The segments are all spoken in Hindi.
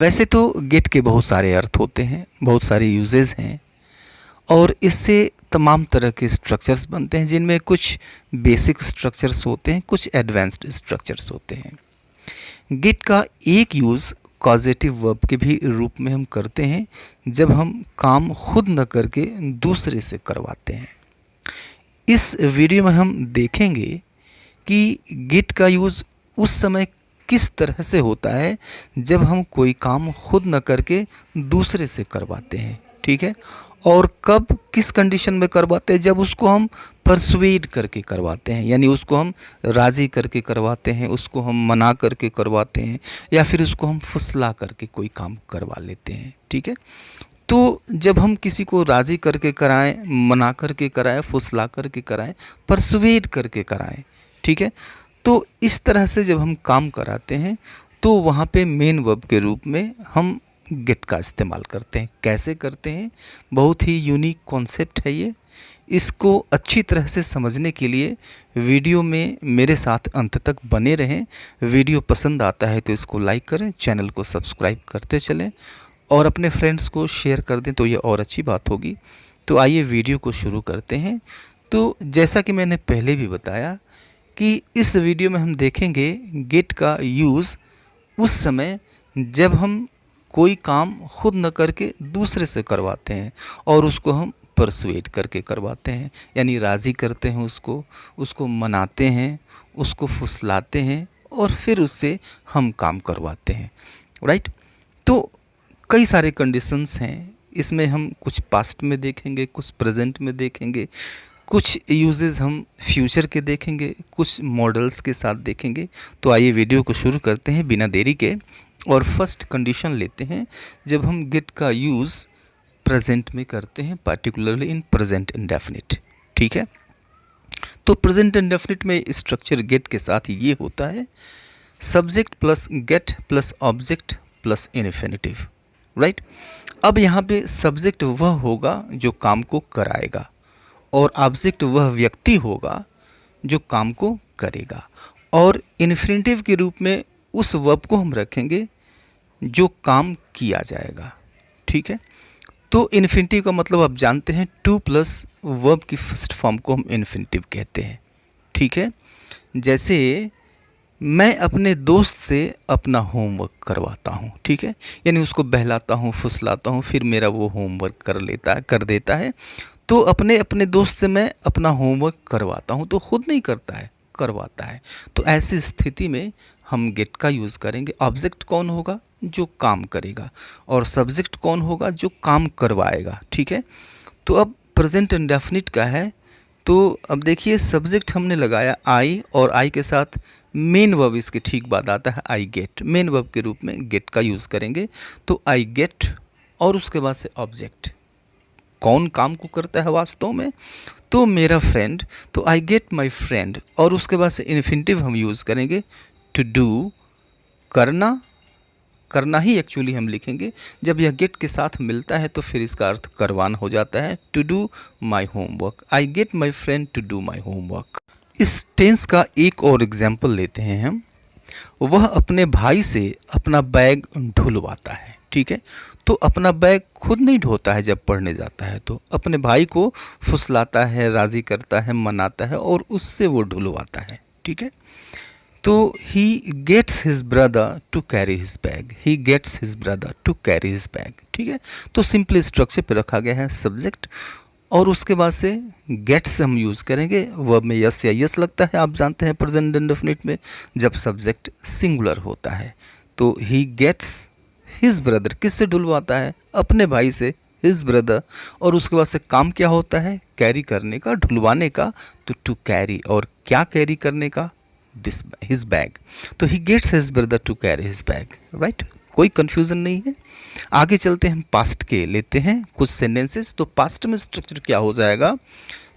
वैसे तो गेट के बहुत सारे अर्थ होते हैं, बहुत सारे यूजेस हैं और इससे तमाम तरह के स्ट्रक्चर्स बनते हैं, जिनमें कुछ बेसिक स्ट्रक्चर्स होते हैं, कुछ एडवांस्ड स्ट्रक्चर्स होते हैं। गेट का एक यूज़ कॉजेटिव वर्ब के भी रूप में हम करते हैं, जब हम काम खुद न करके दूसरे से करवाते हैं। इस वीडियो में हम देखेंगे कि गेट का यूज़ उस समय किस तरह से होता है जब हम कोई काम खुद न करके दूसरे से करवाते हैं, ठीक है, और कब किस कंडीशन में करवाते हैं, जब उसको हम परसुएड करके करवाते हैं, यानी उसको हम राज़ी करके करवाते हैं, उसको हम मना करके करवाते हैं, या फिर उसको हम फुसला करके कोई काम करवा लेते हैं, ठीक है। तो जब हम किसी को राज़ी करके कराएं, मना करके कराएं, फुसला करके कराएं, परसुएड करके कराएं, ठीक है, तो इस तरह से जब हम काम कराते हैं तो वहाँ पे मेन वर्ब के रूप में हम गेट का इस्तेमाल करते हैं। कैसे करते हैं, बहुत ही यूनिक कॉन्सेप्ट है ये। इसको अच्छी तरह से समझने के लिए वीडियो में मेरे साथ अंत तक बने रहें। वीडियो पसंद आता है तो इसको लाइक करें, चैनल को सब्सक्राइब करते चलें और अपने फ्रेंड्स को शेयर कर दें तो ये और अच्छी बात होगी। तो आइए वीडियो को शुरू करते हैं। तो जैसा कि मैंने पहले भी बताया कि इस वीडियो में हम देखेंगे गेट का यूज़ उस समय जब हम कोई काम खुद न करके दूसरे से करवाते हैं और उसको हम परसुएट करके करवाते हैं, यानी राज़ी करते हैं, उसको मनाते हैं, उसको फुसलाते हैं और फिर उससे हम काम करवाते हैं, राइट। तो कई सारे कंडीशंस हैं, इसमें हम कुछ पास्ट में देखेंगे, कुछ प्रेजेंट में देखेंगे, कुछ यूजेस हम फ्यूचर के देखेंगे, कुछ मॉडल्स के साथ देखेंगे। तो आइए वीडियो को शुरू करते हैं बिना देरी के और फर्स्ट कंडीशन लेते हैं जब हम गेट का यूज़ प्रेजेंट में करते हैं, पार्टिकुलरली इन प्रेजेंट इंडेफिनिट, ठीक है। तो प्रेजेंट इंडेफिनिट में स्ट्रक्चर गेट के साथ ये होता है, subject plus gate plus object plus infinitive, right. अब यहाँ पे सब्जेक्ट वह होगा जो काम को कराएगा और ऑब्जेक्ट वह व्यक्ति होगा जो काम को करेगा, और इन्फिनिटिव के रूप में उस वर्ब को हम रखेंगे जो काम किया जाएगा, ठीक है। तो इन्फिनिटिव का मतलब आप जानते हैं, टू प्लस वर्ब की फर्स्ट फॉर्म को हम इन्फिनिटिव कहते हैं, ठीक है। जैसे मैं अपने दोस्त से अपना होमवर्क करवाता हूँ, ठीक है, यानी उसको बहलाता हूँ, फुसलाता हूँ, फिर मेरा वो होमवर्क कर देता है। तो अपने दोस्त से मैं अपना होमवर्क करवाता हूँ, तो खुद नहीं करता है, करवाता है। तो ऐसी स्थिति में हम गेट का यूज़ करेंगे। ऑब्जेक्ट कौन होगा, जो काम करेगा, और सब्जेक्ट कौन होगा, जो काम करवाएगा, ठीक है। तो अब प्रेजेंट इंडेफिनिट का है, तो अब देखिए सब्जेक्ट हमने लगाया आई, और आई के साथ मेन वर्ब इसके ठीक बाद आता है आई गेट। मेन वर्ब के रूप में गेट का यूज़ करेंगे। तो आई गेट और उसके बाद से ऑब्जेक्ट, कौन काम को करता है वास्तव में, तो मेरा फ्रेंड, तो आई गेट माई फ्रेंड, और उसके बाद से इन्फिनिटिव हम यूज़ करेंगे टू डू, करना ही एक्चुअली हम लिखेंगे। जब यह गेट के साथ मिलता है तो फिर इसका अर्थ करवाना हो जाता है, to do my homework, I get my friend to do my homework. इस टेंस का एक और एग्जाम्पल लेते हैं हम, वह अपने भाई से अपना बैग ढुलवाता है, ठीक है। तो अपना बैग खुद नहीं ढोता है, जब पढ़ने जाता है तो अपने भाई को फुसलाता है, राज़ी करता है, मनाता है और उससे वो ढुलवाता है, ठीक है। तो he gets his brother to carry his bag, he gets his brother to carry his bag, ठीक है। तो सिंपल स्ट्रक्चर पे रखा गया है सब्जेक्ट, और उसके बाद से गेट्स हम यूज़ करेंगे। वर्ब में यस या यस लगता है, आप जानते हैं प्रेजेंट इंडेफिनिट में जब सब्जेक्ट सिंगुलर होता है। तो ही गेट्स हिज ब्रदर, किससे ढुलवाता है, अपने भाई से, हिज ब्रदर, और उसके बाद से काम क्या होता है, कैरी करने का, ढुलवाने का। तो टू कैरी, और क्या कैरी करने का, दिस हिज बैग। तो he gets his brother to carry his bag, right. कोई कंफ्यूजन नहीं है। आगे चलते हैं, हम पास्ट के लेते हैं कुछ सेंटेंसेस। तो पास्ट में स्ट्रक्चर क्या हो जाएगा,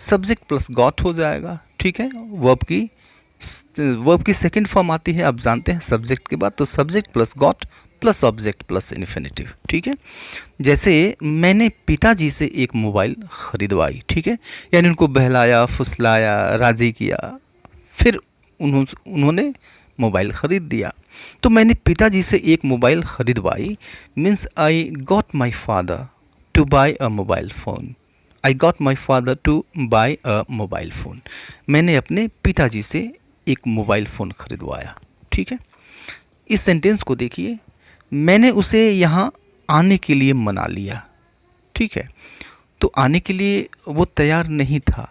सब्जेक्ट प्लस गॉट हो जाएगा, ठीक है। वर्ब की सेकंड फॉर्म आती है, आप जानते हैं, सब्जेक्ट के बाद, तो subject plus got plus object plus infinitive, ठीक है। जैसे मैंने पिताजी से एक मोबाइल ख़रीदवाई, ठीक है, यानी उनको बहलाया, फुसलाया, राज़ी किया, फिर उन्होंने मोबाइल ख़रीद दिया। तो मैंने पिताजी से एक मोबाइल ख़रीदवाई, means I got my father to buy a mobile phone. I got my father to buy a mobile phone. मैंने अपने पिताजी से एक मोबाइल फ़ोन ख़रीदवाया। ठीक है, इस सेंटेंस को देखिए, मैंने उसे यहाँ आने के लिए मना लिया। ठीक है, तो आने के लिए वो तैयार नहीं था,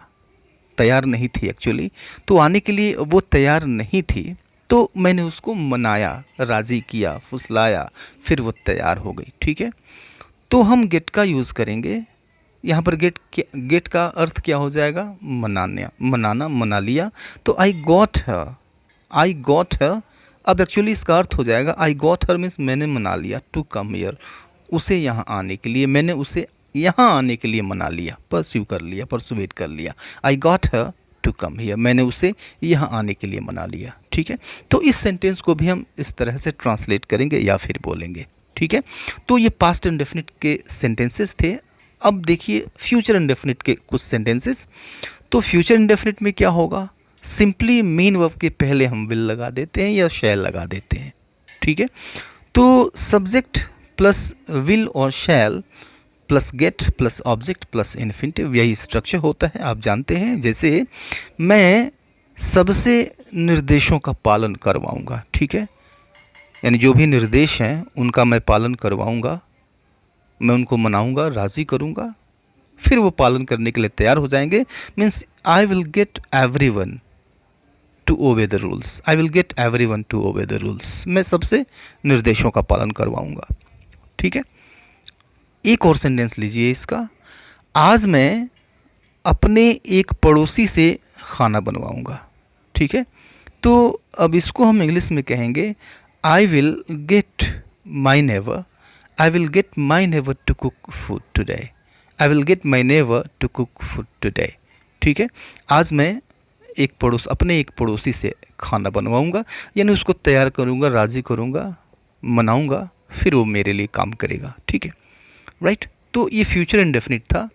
तैयार नहीं थी एक्चुअली, तो आने के लिए वो तैयार नहीं थी, तो मैंने उसको मनाया, राज़ी किया, फुसलाया, फिर वो तैयार हो गई। ठीक है, तो हम गेट का यूज़ करेंगे यहाँ पर। गेट का अर्थ क्या हो जाएगा? मनाना, मनाना, मना लिया। तो आई गॉट हर, आई गॉट हर, अब एक्चुअली इसका अर्थ हो जाएगा आई गॉट हर मीन्स मैंने मना लिया, टू कम हियर, उसे यहाँ आने के लिए, मैंने उसे यहाँ आने के लिए मना लिया, परस्यू कर लिया, परसुएट कर लिया। I got her to come here, मैंने उसे यहाँ आने के लिए मना लिया। ठीक है, तो इस सेंटेंस को भी हम इस तरह से ट्रांसलेट करेंगे या फिर बोलेंगे। ठीक है, तो ये पास्ट इंडेफिनिट के सेंटेंसेस थे। अब देखिए फ्यूचर इंडेफिनिट के कुछ सेंटेंसेस। तो फ्यूचर इंडेफिनिट में क्या होगा? सिंपली मेन वर्ब के पहले हम विल लगा देते हैं या शैल लगा देते हैं। ठीक है, तो सब्जेक्ट प्लस विल और शैल plus gate plus object plus infinitive, यही स्ट्रक्चर होता है, आप जानते हैं। जैसे मैं सबसे निर्देशों का पालन करवाऊंगा। ठीक है, यानी जो भी निर्देश हैं उनका मैं पालन करवाऊंगा, मैं उनको मनाऊंगा, राज़ी करूंगा, फिर वो पालन करने के लिए तैयार हो जाएंगे। Means I will get everyone to obey the rules, I will get everyone to obey the rules, मैं सबसे निर्देशों का पालन करवाऊंगा। ठीक है, एक और सेंटेंस लीजिए इसका, आज मैं अपने एक पड़ोसी से खाना बनवाऊंगा। ठीक है, तो अब इसको हम इंग्लिश में कहेंगे I will get my neighbour, I will get my neighbour to cook food today, I will get my neighbour to cook food today. ठीक है, आज मैं अपने एक पड़ोसी से खाना बनवाऊंगा, यानी उसको तैयार करूंगा, राज़ी करूंगा, मनाऊंगा, फिर वो मेरे लिए काम करेगा। ठीक है, राइट। तो ये फ्यूचर इंडेफिनिट था।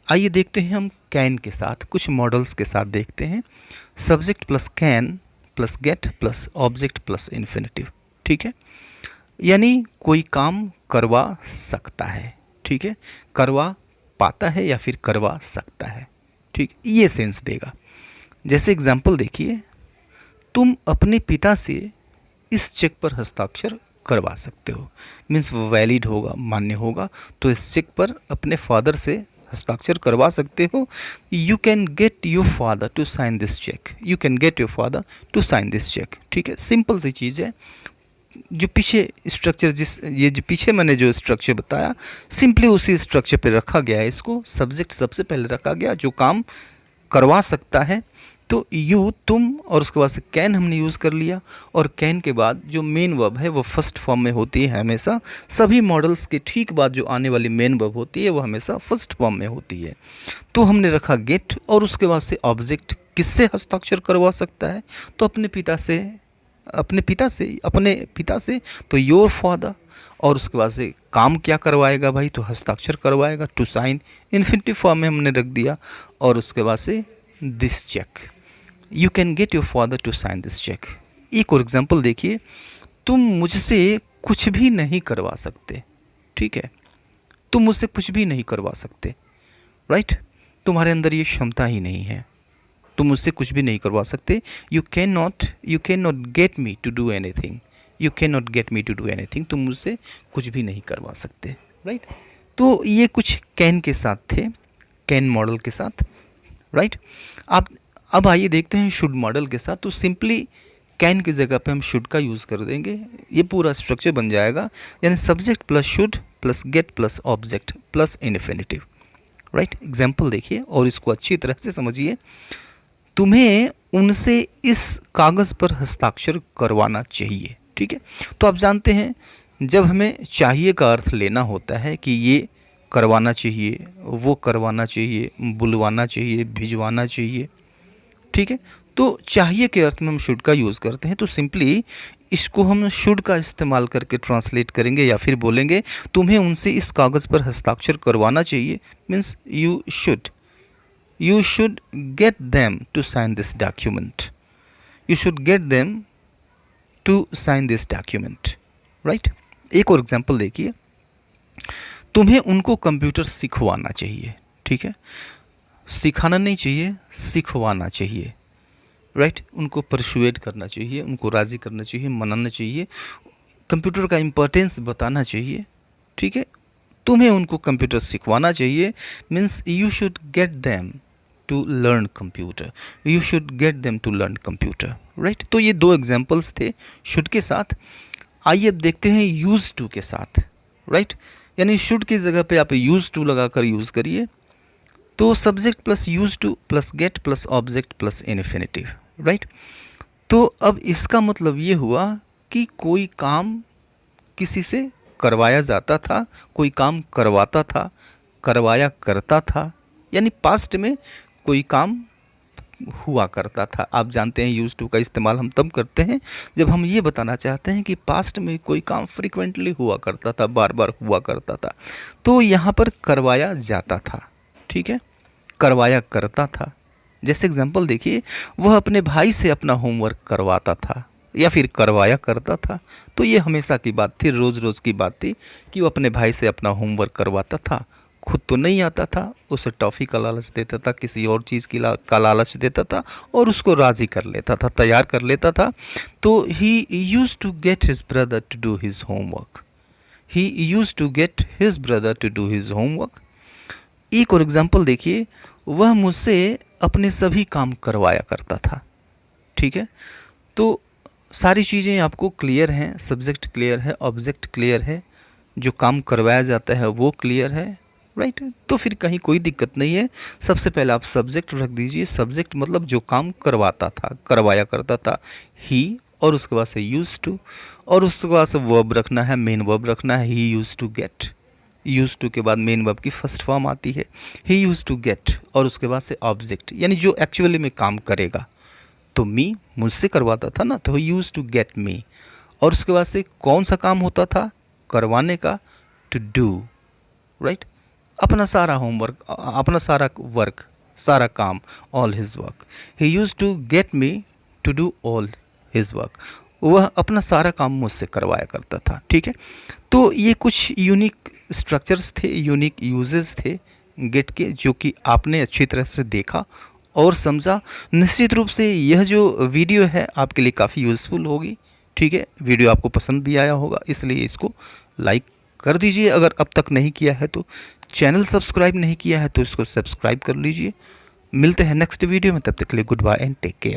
आइए देखते हैं हम कैन के साथ, कुछ मॉडल्स के साथ देखते हैं। Subject plus can plus gate plus object plus infinitive. ठीक है, यानी कोई काम करवा सकता है। ठीक है, करवा पाता है या फिर करवा सकता है। ठीक, ये सेंस देगा। जैसे एग्जाम्पल देखिए, तुम अपने पिता से इस चेक पर हस्ताक्षर करवा सकते हो, मीन्स वो वैलिड होगा, मान्य होगा, तो इस चेक पर अपने फादर से हस्ताक्षर करवा सकते हो। You can get your father to sign this cheque, you can get your father to sign this cheque. ठीक है, सिंपल सी चीज़ है। जो पीछे स्ट्रक्चर ये जो पीछे मैंने जो स्ट्रक्चर बताया, सिंपली उसी स्ट्रक्चर पे रखा गया है। इसको सब्जेक्ट सबसे पहले रखा गया जो काम करवा सकता है, तो यू, तुम, और उसके बाद से कैन हमने यूज़ कर लिया, और कैन के बाद जो मेन वर्ब है वो फर्स्ट फॉर्म में होती है हमेशा। सभी मॉडल्स के ठीक बाद जो आने वाली मेन वर्ब होती है वो हमेशा फर्स्ट फॉर्म में होती है। तो हमने रखा गेट, और उसके बाद से ऑब्जेक्ट किससे हस्ताक्षर करवा सकता है? तो अपने पिता से, तो योर फादर, और उसके बाद से काम क्या करवाएगा भाई? तो हस्ताक्षर करवाएगा, टू साइन, इन्फिनिटिव फॉर्म में हमने रख दिया, और उसके बाद से this cheque, you can get your father to sign this cheque. एक और एग्जाम्पल देखिए, तुम मुझसे कुछ भी नहीं करवा सकते। ठीक है, तुम मुझसे कुछ भी नहीं करवा सकते, राइट, तुम्हारे अंदर ये क्षमता ही नहीं है, तुम मुझसे कुछ भी नहीं करवा सकते। You can not get me to do anything, you can not get me to do anything, तुम मुझसे कुछ भी नहीं करवा सकते, राइट। तो ये कुछ कैन के साथ थे, कैन मॉडल के साथ, राइट। अब आइए देखते हैं शुड मॉडल के साथ। तो सिंपली कैन की जगह पे हम शुड का यूज़ कर देंगे, ये पूरा स्ट्रक्चर बन जाएगा, यानी subject plus should plus gate plus object plus infinitive, right. Example देखिए और इसको अच्छी तरह से समझिए। तुम्हें उनसे इस कागज़ पर हस्ताक्षर करवाना चाहिए। ठीक है, तो आप जानते हैं जब हमें चाहिए का अर्थ लेना होता है कि ये करवाना चाहिए, वो करवाना चाहिए, बुलवाना चाहिए, भिजवाना चाहिए। ठीक है, तो चाहिए के अर्थ में हम शुड का यूज़ करते हैं, तो सिंपली इसको हम शुड का इस्तेमाल करके ट्रांसलेट करेंगे या फिर बोलेंगे तुम्हें उनसे इस कागज़ पर हस्ताक्षर करवाना चाहिए, means you should get them to sign this document, you should get them to sign this document, right. एक और एग्जांपल देखिए, तुम्हें उनको कंप्यूटर सिखवाना चाहिए, ठीक है, सिखाना नहीं चाहिए, सिखवाना चाहिए, राइट। उनको परसुएट करना चाहिए, उनको राज़ी करना चाहिए, मनाना चाहिए, कंप्यूटर का इम्पोर्टेंस बताना चाहिए, ठीक है। तुम्हें उनको कंप्यूटर सिखवाना चाहिए means you should get them to learn computer, you should get them to learn computer, right. तो ये दो एग्जांपल्स थे शुड के साथ। आइए अब देखते हैं यूज़ टू के साथ, राइट। यानी शुड की जगह पे आप यूज़ टू लगाकर यूज़ करिए। तो subject plus use two plus gate plus object plus infinitive, right. तो अब इसका मतलब ये हुआ कि कोई काम किसी से करवाया जाता था, कोई काम करवाता था, करवाया करता था, यानी पास्ट में कोई काम हुआ करता था। आप जानते हैं यूज़ टू का इस्तेमाल हम तब करते हैं जब हम ये बताना चाहते हैं कि पास्ट में कोई काम फ्रीक्वेंटली हुआ करता था, बार बार हुआ करता था। तो यहाँ पर करवाया जाता था, ठीक है, करवाया करता था। जैसे एग्जांपल देखिए, वह अपने भाई से अपना होमवर्क करवाता था या फिर करवाया करता था। तो ये हमेशा की बात थी, रोज़ रोज़ की बात थी कि वो अपने भाई से अपना होमवर्क करवाता था। खुद तो नहीं आता था, उसे टॉफ़ी का लालच देता था, किसी और चीज़ का लालच देता था और उसको राज़ी कर लेता था, तैयार कर लेता था। तो he used to get his brother to do his homework, he used to get his brother to do his homework. एक और एग्जाम्पल देखिए, वह मुझसे अपने सभी काम करवाया करता था, ठीक है। तो सारी चीज़ें आपको क्लियर हैं, सब्जेक्ट क्लियर है, ऑब्जेक्ट क्लियर है, जो काम करवाया जाता है वो क्लियर है, राइट। तो फिर कहीं कोई दिक्कत नहीं है। सबसे पहले आप सब्जेक्ट रख दीजिए, सब्जेक्ट मतलब जो काम करवाता था, करवाया करता था, ही, और उसके बाद से यूज़ टू, और उसके बाद से वर्ब रखना है, मेन वर्ब रखना है, he used to get. Used to के बाद मेन वर्ब की फर्स्ट फॉर्म आती है, ही यूज़ टू गेट, और उसके बाद से ऑब्जेक्ट यानी जो एक्चुअली में काम करेगा। तो मी मुझसे करवाता था ना, तो ही यूज़ टू गेट मी, और उसके बाद से कौन सा काम होता था, करवाने का, टू डू, राइट। अपना सारा होमवर्क, अपना सारा वर्क, सारा काम, all his work, he used to get me to do all his work, वह अपना सारा काम मुझसे करवाया करता था, ठीक है। तो ये कुछ यूनिक स्ट्रक्चर्स थे, यूनिक यूजेस थे गेट के, जो कि आपने अच्छी तरह से देखा और समझा। निश्चित रूप से यह जो वीडियो है आपके लिए काफ़ी यूज़फुल होगी, ठीक है। वीडियो आपको पसंद भी आया होगा, इसलिए इसको लाइक कर दीजिए। अगर अब तक नहीं किया है तो, चैनल सब्सक्राइब नहीं किया है तो इसको सब्सक्राइब कर लीजिए। मिलते हैं नेक्स्ट वीडियो में, तब तक के लिए goodbye and take care.